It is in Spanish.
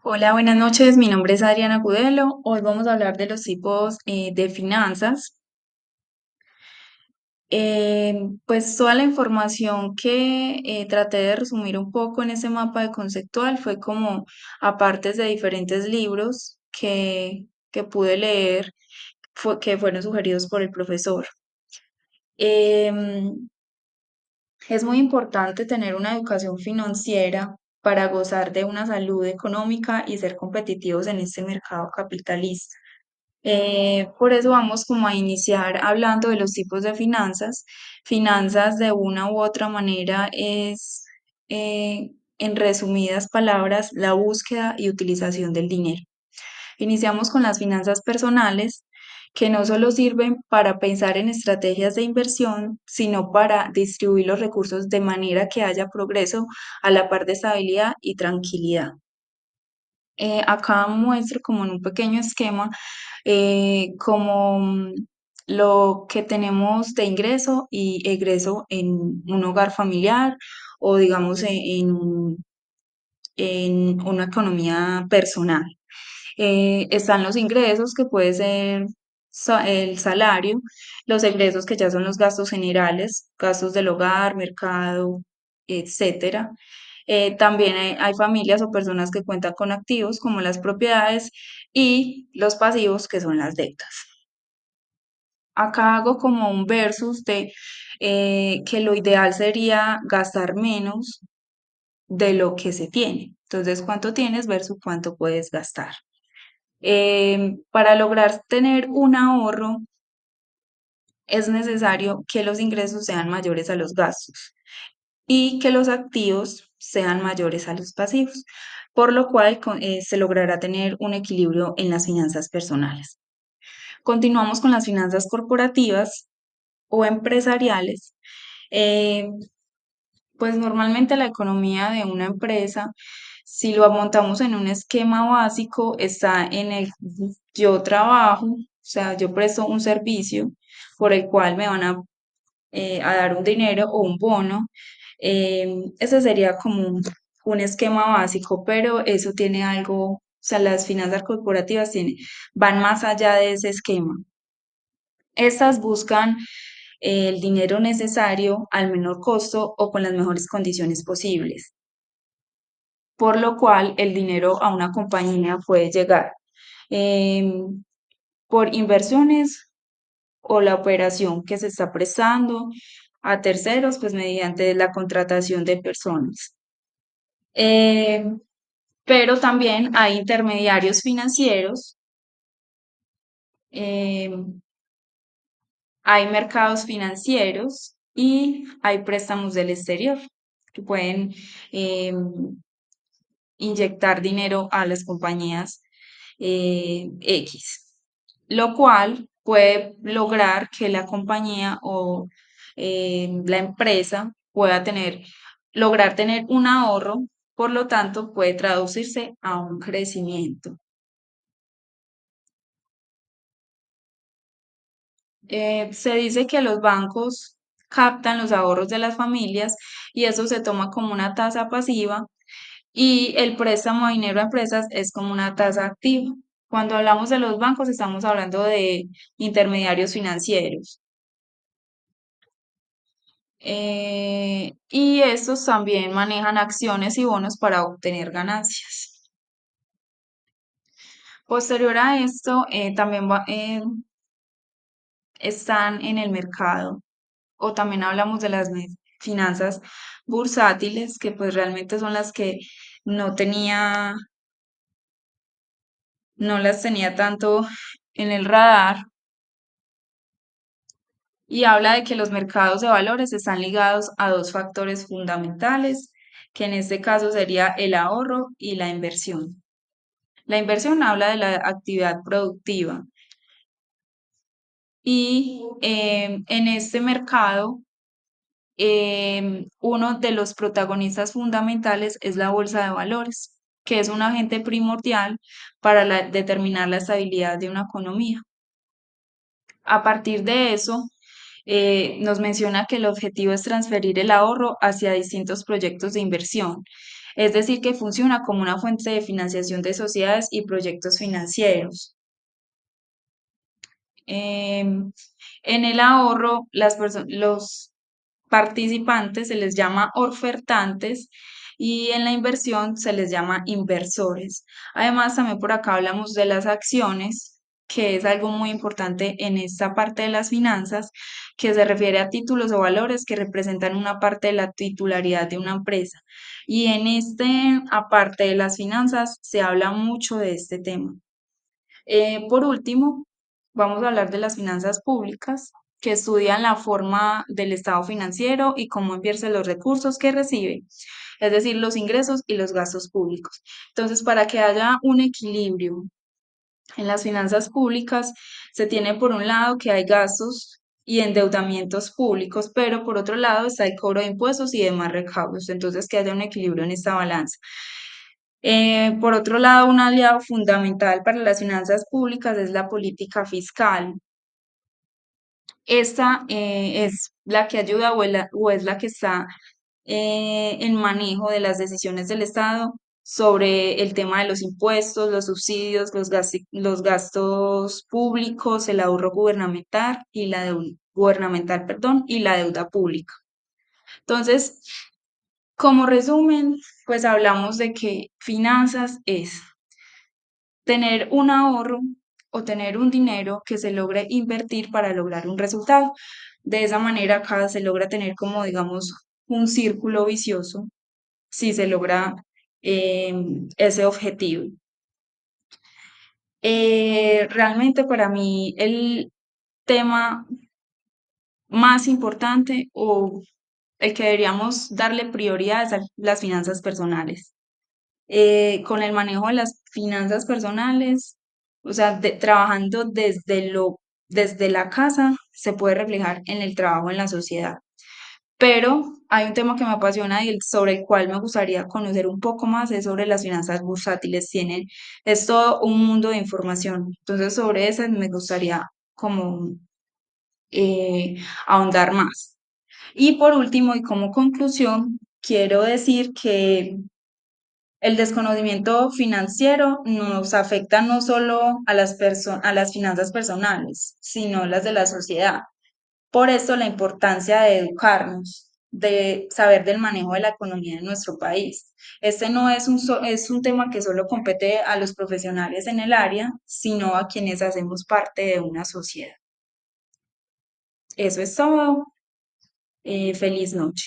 Hola, buenas noches. Mi nombre es Adriana Gudelo. Hoy vamos a hablar de los tipos de finanzas. Pues toda la información que traté de resumir un poco en ese mapa de conceptual fue como a partes de diferentes libros que pude leer, que fueron sugeridos por el profesor. Em, es muy importante tener una educación financiera para gozar de una salud económica y ser competitivos en este mercado capitalista. Por eso vamos como a iniciar hablando de los tipos de finanzas. Finanzas de una u otra manera es, en resumidas palabras, la búsqueda y utilización del dinero. Iniciamos con las finanzas personales, que no solo sirven para pensar en estrategias de inversión, sino para distribuir los recursos de manera que haya progreso a la par de estabilidad y tranquilidad. Acá muestro como en un pequeño esquema como lo que tenemos de ingreso y egreso en un hogar familiar o digamos en una economía personal. Están los ingresos, que puede ser el salario, los egresos, que ya son los gastos generales, gastos del hogar, mercado, etcétera. También hay familias o personas que cuentan con activos como las propiedades y los pasivos, que son las deudas. Acá hago como un versus de que lo ideal sería gastar menos de lo que se tiene. Entonces, ¿cuánto tienes versus cuánto puedes gastar? Para lograr tener un ahorro es necesario que los ingresos sean mayores a los gastos y que los activos sean mayores a los pasivos, por lo cual se logrará tener un equilibrio en las finanzas personales. Continuamos con las finanzas corporativas o empresariales. Eh, pues normalmente la economía de una empresa, si lo montamos en un esquema básico, está en el yo trabajo, o sea, yo presto un servicio por el cual me van a dar un dinero o un bono. Ese sería como un esquema básico, pero eso tiene algo, o sea, las finanzas corporativas van más allá de ese esquema. Estas buscan el dinero necesario al menor costo o con las mejores condiciones posibles, por lo cual el dinero a una compañía puede llegar em, por inversiones o la operación que se está prestando a terceros, pues mediante la contratación de personas. Em, pero también hay intermediarios financieros, em, hay mercados financieros y hay préstamos del exterior que pueden inyectar dinero a las compañías X, lo cual puede lograr que la compañía o la empresa pueda lograr tener un ahorro, por lo tanto puede traducirse a un crecimiento. Se dice que los bancos captan los ahorros de las familias y eso se toma como una tasa pasiva y el préstamo de dinero a empresas es como una tasa activa. Cuando hablamos de los bancos, estamos hablando de intermediarios financieros. Y estos también manejan acciones y bonos para obtener ganancias. Posterior a esto, también están en el mercado, o también hablamos de las finanzas bursátiles, que pues realmente son las que no tenía, no las tenía tanto en el radar, y habla de que los mercados de valores están ligados a dos factores fundamentales, que en este caso sería el ahorro y la inversión. La inversión habla de la actividad productiva y en este mercado uno de los protagonistas fundamentales es la bolsa de valores, que es un agente primordial para determinar la estabilidad de una economía. A partir de eso, nos menciona que el objetivo es transferir el ahorro hacia distintos proyectos de inversión. es decir, que funciona como una fuente de financiación de sociedades y proyectos financieros. Em, en el ahorro, los participantes se les llama ofertantes y en la inversión se les llama inversores. Además, también por acá hablamos de las acciones, que es algo muy importante en esta parte de las finanzas, que se refiere a títulos o valores que representan una parte de la titularidad de una empresa. Y en aparte de las finanzas, se habla mucho de este tema. Por último, vamos a hablar de las finanzas públicas, que estudian la forma del estado financiero y cómo invierte los recursos que recibe, es decir, los ingresos y los gastos públicos. Entonces, para que haya un equilibrio en las finanzas públicas, se tiene por un lado que hay gastos y endeudamientos públicos, pero por otro lado está el cobro de impuestos y demás recaudos. Entonces, que haya un equilibrio en esta balanza. Por otro lado, un aliado fundamental para las finanzas públicas es la política fiscal. Esta es la que ayuda o es la que está en manejo de las decisiones del Estado sobre el tema de los impuestos, los subsidios, los gastos públicos, el ahorro gubernamental y gubernamental, y la deuda pública. Entonces, como resumen, pues hablamos de que finanzas es tener un ahorro o tener un dinero que se logre invertir para lograr un resultado. De esa manera, acá se logra tener como, digamos, un círculo vicioso si se logra ese objetivo. Realmente para mí el tema más importante o el que deberíamos darle prioridad es a las finanzas personales. Con el manejo de las finanzas personales, o sea, trabajando desde la casa, se puede reflejar en el trabajo en la sociedad. Pero hay un tema que me apasiona y sobre el cual me gustaría conocer un poco más, es sobre las finanzas bursátiles. Es todo un mundo de información. Entonces, sobre eso me gustaría como ahondar más. Y por último, y como conclusión, quiero decir que el desconocimiento financiero nos afecta no solo a a las finanzas personales, sino las de la sociedad. Por eso la importancia de educarnos, de saber del manejo de la economía en nuestro país. Este no es es un tema que solo compete a los profesionales en el área, sino a quienes hacemos parte de una sociedad. Eso es todo. Feliz noche.